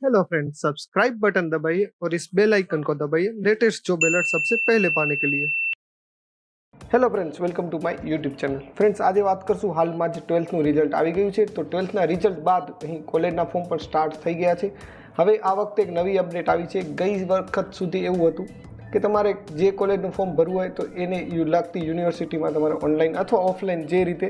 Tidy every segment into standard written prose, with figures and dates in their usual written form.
Hello friends, subscribe button दबाइए और इस बेल आइकन को दबाइए लेटेस्ट जॉब अलर्ट सबसे पहले पाने के लिए। Hello friends, welcome to my YouTube channel. Friends, આજે વાત કરશું હાલમાં જે 12થનું રિઝલ્ટ આવી ગયું છે. તો 12થના રિઝલ્ટ બાદ અહીં કોલેજના ફોર્મ પણ સ્ટાર્ટ થઈ ગયા છે. હવે આ વખતે એક નવી અપડેટ આવી છે. ગઈ વખત સુધી એવું હતું કે તમારે જે કોલેજનું ફોર્મ ભરવું હોય તો એને લાગતી યુનિવર્સિટીમાં તમારે ઓનલાઈન અથવા ઓફલાઈન જે રીતે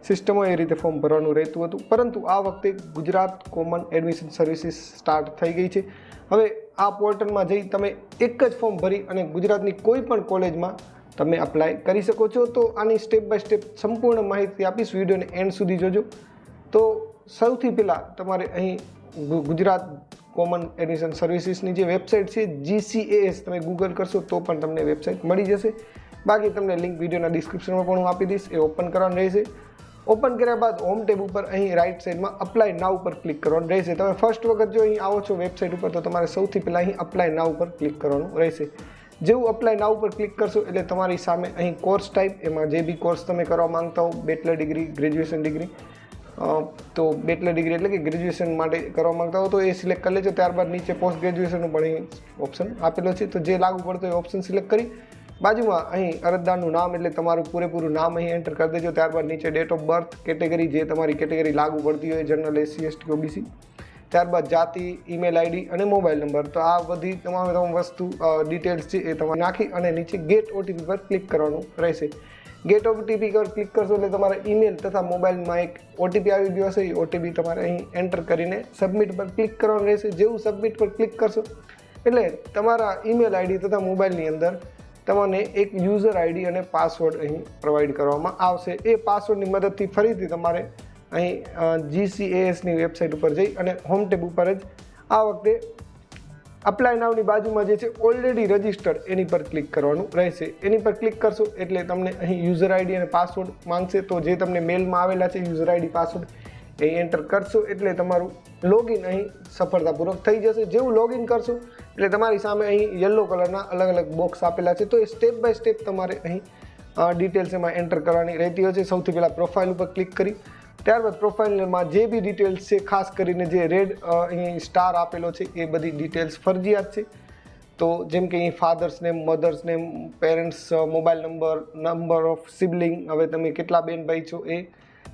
સિસ્ટમ હોય એ રીતે ફોર્મ ભરવાનું રહેતું હતું. પરંતુ આ વખતે Gujarat common admission services start થઈ ગઈ છે. હવે આ પોર્ટલમાં જઈ તમે એક જ ફોર્મ ભરી અને ગુજરાતની કોઈ પણ કોલેજમાં તમે અપ્લાય કરી શકો છો. તો આની સ્ટેપ બાય સ્ટેપ સંપૂર્ણ માહિતી આપીશ, વિડીયોને એન્ડ સુધી જોજો. તો સૌથી પહેલાં તમારે અહીં ગુજરાત કોમન એડમિશન સર્વિસીસની જે વેબસાઇટ છે GCAS, તમે ગૂગલ કરશો તો પણ તમને વેબસાઇટ મળી જશે. બાકી તમને લિંક વિડીયોના ડિસ્ક્રિપ્શનમાં પણ હું આપી દઈશ. એ ઓપન કરવાનું રહેશે. ઓપન કર્યા બાદ હોમ ટેબ ઉપર અહીં રાઇટ સાઇડમાં અપ્લાય નાવ ઉપર ક્લિક કરવાનું રહેશે. તમે ફર્સ્ટ વખત જો અહીં આવો છો વેબસાઇટ ઉપર તો તમારે સૌથી પહેલાં અહીં અપ્લાય નાવ ઉપર ક્લિક કરવાનું રહેશે. જેવું અપ્લાય નાવ ઉપર ક્લિક કરશો એટલે તમારી સામે અહીં કોર્સ ટાઈપ, એમાં જે બી કોર્સ તમે કરવા માંગતા હો, બેચલર ડિગ્રી, ગ્રેજ્યુએશન ડિગ્રી, તો બેચલર ડિગ્રી એટલે કે ગ્રેજ્યુએશન માટે કરવા માંગતા હો તો એ સિલેક્ટ કરી લેજો. ત્યારબાદ નીચે પોસ્ટ ગ્રેજ્યુએશનનું પણ અહીં ઓપ્શન આપેલો છે, તો જે લાગુ પડતો એ ઓપ્શન સિલેક્ટ કરી બાજુમાં અહીં અરજદારનું નામ એટલે તમારું પૂરેપૂરું નામ અહીં એન્ટર કરી દેજો. ત્યારબાદ નીચે ડેટ ઓફ બર્થ, કેટેગરી જે તમારી કેટેગરી લાગુ પડતી હોય, જનરલ, SC, ST, OBC, ત્યારબાદ જાતિ, ઈમેલ આઈડી અને મોબાઈલ નંબર. તો આ બધી તમામ વસ્તુ ડિટેલ્સ છે એ તમારે નાખી અને નીચે ગેટ OTP પર ક્લિક કરવાનું રહેશે. ગેટ OTP પર ક્લિક કરશો એટલે તમારા ઈમેલ તથા મોબાઈલમાં એક OTP આવી ગયો હશે. એ OTP તમારે અહીં એન્ટર કરીને સબમિટ પર ક્લિક કરવાનું રહેશે. જેવું સબમિટ પર ક્લિક કરશો એટલે તમારા ઈમેલ આઈડી તથા મોબાઈલની અંદર તમને એક યુઝર આઈડી અને પાસવર્ડ અહીં પ્રોવાઈડ કરવામાં આવશે. એ પાસવર્ડની મદદથી ફરીથી તમારે અહીં GCASની વેબસાઇટ ઉપર જઈ અને હોમ ટેબ ઉપર જ આ વખતે અપ્લાય નાવની બાજુમાં જે છે ઓલરેડી રજિસ્ટર્ડ એની પર ક્લિક કરવાનું રહેશે. એની પર ક્લિક કરશો એટલે તમને અહીં યુઝર આઈડી અને પાસવર્ડ માંગશે. તો જે તમને મેલમાં આવેલા છે યુઝર આઈડી, પાસવર્ડ એ એન્ટર કરશો એટલે તમારું લોગિન અહીં સફળતાપૂર્વક થઈ જશે. જેવું લોગિન કરશો એટલે તમારી સામે અહીં યલો કલરના અલગ અલગ બોક્સ આપેલા છે. તો એ સ્ટેપ બાય સ્ટેપ તમારે અહીં ડિટેલ્સ એમાં એન્ટર કરવાની રહેતી હોય છે. સૌથી પહેલાં પ્રોફાઇલ ઉપર ક્લિક કરી ત્યારબાદ પ્રોફાઇલમાં જે બી ડિટેલ્સ છે, ખાસ કરીને જે રેડ અહીં સ્ટાર આપેલો છે એ બધી ડિટેલ્સ ફરજિયાત છે. તો જેમ કે અહીં father's name, mother's name, parents, mobile number, number of sibling, હવે તમે કેટલા બેન ભાઈ છો એ,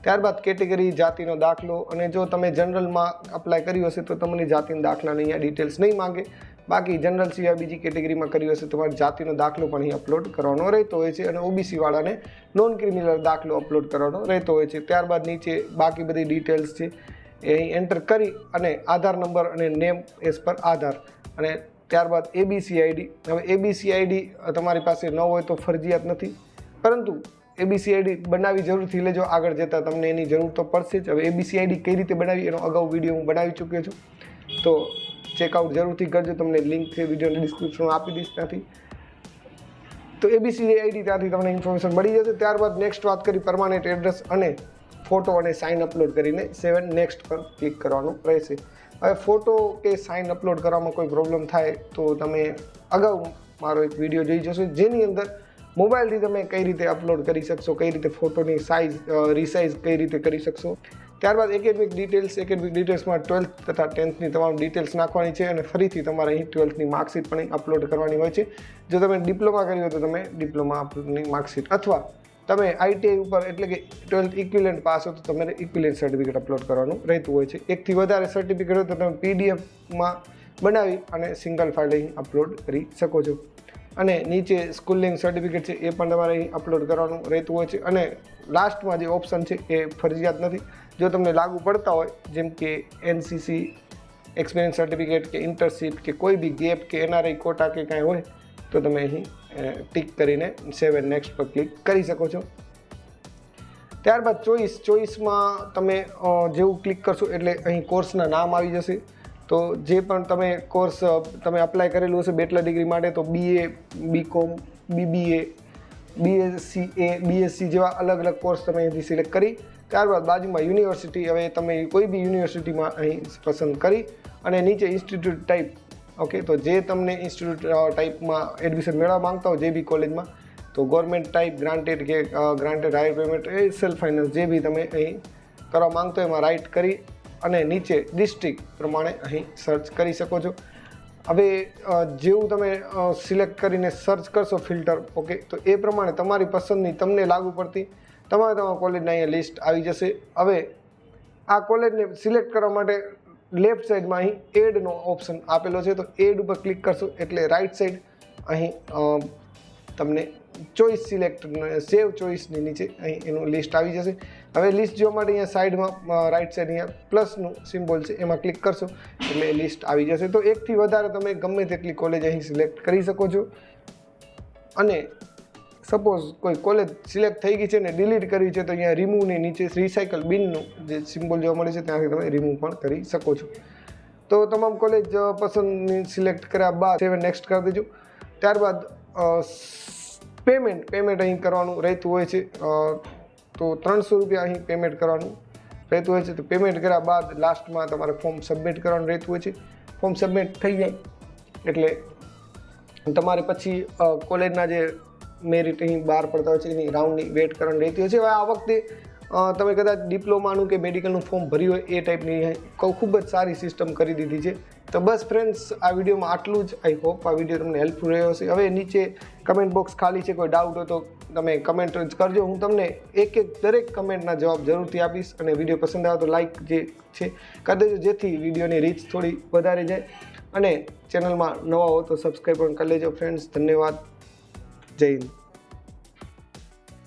ત્યારબાદ કેટેગરી, જાતિનો દાખલો, અને જો તમે જનરલમાં અપ્લાય કર્યું હશે તો તમને જાતિના દાખલાની અહીંયા ડિટેલ્સ નહીં માગે. બાકી જનરલ સિવાય બીજી કેટેગરીમાં કર્યું હશે તમારે જાતિનો દાખલો પણ અહીં અપલોડ કરવાનો રહેતો હોય છે. અને OBC વાળાને નોન ક્રિમિનલ દાખલો અપલોડ કરવાનો રહેતો હોય છે. ત્યારબાદ નીચે બાકી બધી ડિટેલ્સ છે એ અહીં એન્ટર કરી અને આધાર નંબર અને નેમ એઝ પર આધાર, અને ત્યારબાદ ABC ID. હવે ABC ID તમારી પાસે ન હોય તો ફરજિયાત નથી, પરંતુ ABC ID બનાવી જરૂરથી લેજો. આગળ જતાં તમને એની જરૂર તો પડશે જ. હવે ABC ID કઈ રીતે બનાવી એનો અગાઉ વિડીયો હું બનાવી ચૂક્યો છું, તો ચેકઆઉટ જરૂરથી કરજો. તમને લિંક છે વિડીયોની ડિસ્ક્રિપ્શનમાં આપી દઈશ ત્યાંથી. તો ABC ID ત્યાંથી તમને ઇન્ફોર્મેશન મળી જશે. ત્યારબાદ નેક્સ્ટ વાત કરી પરમાનન્ટ એડ્રેસ અને ફોટો અને સાઇન અપલોડ કરીને 7 નેક્સ્ટ પર ક્લિક કરવાનું રહેશે. હવે ફોટો કે સાઇન અપલોડ કરવામાં કોઈ પ્રોબ્લેમ થાય તો તમે અગાઉ મારો એક વિડીયો જોઈ જશો, જેની અંદર મોબાઈલથી તમે કઈ રીતે અપલોડ કરી શકશો, કઈ રીતે ફોટોની સાઇઝ રીસાઇઝ કઈ રીતે કરી શકશો. ત્યારબાદ એકેડમિક ડિટેલ્સમાં 12th તથા 10thની તમામ ડિટેલ્સ નાખવાની છે. અને ફરીથી તમારે અહીં 12thની માર્કશીટ પણ અપલોડ કરવાની હોય છે. જો તમે ડિપ્લોમા કર્યું હોય તો તમે ડિપ્લોમાની માર્કશીટ, અથવા તમે ITI ઉપર એટલે કે 12th ઇક્વિલેન્ટ પાસ હો તો તમારે ઇક્વિલેન્ટ સર્ટિફિકેટ અપલોડ કરવાનું રહેતું હોય છે. એકથી વધારે સર્ટિફિકેટ હોય તો તમે PDFમાં બનાવી અને સિંગલ ફાઇલ અહીં અપલોડ કરી શકો છો. અને નીચે સ્કૂલિંગ સર્ટિફિકેટ છે એ પણ તમારે અહીં અપલોડ કરવાનું રહેતું હોય છે. અને લાસ્ટમાં જે ઓપ્શન છે એ ફરજિયાત નથી. જો તમને લાગુ પડતા હોય, જેમ કે NCC એક્સપિરિયન્સ સર્ટિફિકેટ કે ઇન્ટર્નશીપ કે કોઈ બી ગેપ કે NRI કોટા કે કાંઈ હોય તો તમે અહીં ટિક કરીને 7 નેક્સ્ટ પર ક્લિક કરી શકો છો. ત્યારબાદ ચોઈસમાં તમે જેવું ક્લિક કરશો એટલે અહીં કોર્સના નામ આવી જશે. તો જે પણ તમે કોર્સ તમે અપ્લાય કરેલું હશે બેચલર ડિગ્રી માટે તો BA, BCom, BBA, BSCA, BSc જેવા અલગ અલગ કોર્સ તમે અહીંથી સિલેક્ટ કરી ત્યારબાદ બાજુમાં યુનિવર્સિટી, હવે તમે કોઈ બી યુનિવર્સિટીમાં અહીં પસંદ કરી અને નીચે ઇન્સ્ટિટ્યૂટ ટાઈપ. ઓકે, તો જે તમને ઇન્સ્ટિટ્યૂટ ટાઈપમાં એડમિશન મેળવવા માંગતા હોય જે બી કોલેજમાં, તો ગવર્મેન્ટ ટાઈપ, ગ્રાન્ટેડ કે ગ્રાન્ટેડ હાયર પેમેન્ટ, એ સેલ્ફ ફાઇનાન્સ જે બી તમે અહીં કરવા માંગતો એમાં રાઇટ કરી અને નીચે ડિસ્ટ્રિક્ટ પ્રમાણે અહીં સર્ચ કરી શકો છો. હવે જેવું તમે સિલેક્ટ કરીને સર્ચ કરશો ફિલ્ટર, ઓકે, તો એ પ્રમાણે તમારી પસંદની તમને લાગુ પડતી તમારા કોલેજના અહીંયા લિસ્ટ આવી જશે. હવે આ કોલેજને સિલેક્ટ કરવા માટે લેફ્ટ સાઈડમાં અહીં એડનો ઓપ્શન આપેલો છે, તો એડ ઉપર ક્લિક કરશો એટલે રાઈટ સાઈડ અહીં તમને ચોઈસ સિલેક્ટ સેવ ચોઈસની નીચે અહીં એનું લિસ્ટ આવી જશે. હવે લિસ્ટ જોવા માટે અહીંયા સાઈડમાં રાઈટ સાઈડ અહીંયા પ્લસનું સિમ્બોલ છે, એમાં ક્લિક કરશો એટલે લિસ્ટ આવી જશે. તો એકથી વધારે તમે ગમે તેટલી કોલેજ અહીં સિલેક્ટ કરી શકો છો. અને સપોઝ કોઈ કોલેજ સિલેક્ટ થઈ ગઈ છે ને ડિલીટ કરવી છે, તો અહીંયા રિમૂવની નીચે રિસાયકલ બિનનું જે સિમ્બોલ જોવા મળે છે ત્યાંથી તમે રિમૂવ પણ કરી શકો છો. તો તમામ કોલેજ પસંદ સિલેક્ટ કર્યા બાદ સેવ નેક્સ્ટ કરી દેજો. ત્યારબાદ પેમેન્ટ અહીં કરવાનું રહેતું હોય છે. તો 300 રૂપિયા અહીં પેમેન્ટ કરવાનું રહેતું હોય છે. તો પેમેન્ટ કર્યા બાદ લાસ્ટમાં તમારે ફોર્મ સબમિટ કરવાનું રહેતું હોય છે. ફોર્મ સબમિટ થઈ જાય એટલે તમારે પછી કોલેજના જે મેરિટ અહીં બહાર પડતા હોય છે એની રાઉન્ડની વેટ કરવાની રહેતી હોય છે. હવે આ વખતે તમે કદાચ ડિપ્લોમાનું કે મેડિકલનું ફોર્મ ભર્યું હોય એ ટાઈપની ખૂબ જ સારી સિસ્ટમ કરી દીધી છે. તો બસ ફ્રેન્ડ્સ, આ વિડીયોમાં આટલું જ. આઈ હોપ આ વિડીયો તમને હેલ્પફુલ રહ્યો હશે. હવે નીચે કમેન્ટ બોક્સ ખાલી છે, કોઈ ડાઉટ હોય તો તમે કમેન્ટ જ કરજો. હું તમને દરેક કમેન્ટના જવાબ જરૂરથી આપીશ. અને વિડીયો પસંદ આવે તો લાઇક જે છે કરી દેજો, જેથી વિડીયોની રીચ થોડી વધારે જાય. અને ચેનલમાં નવા હો તો સબસ્ક્રાઈબ પણ કરી લેજો ફ્રેન્ડ્સ. ધન્યવાદ. જય હિન્દ.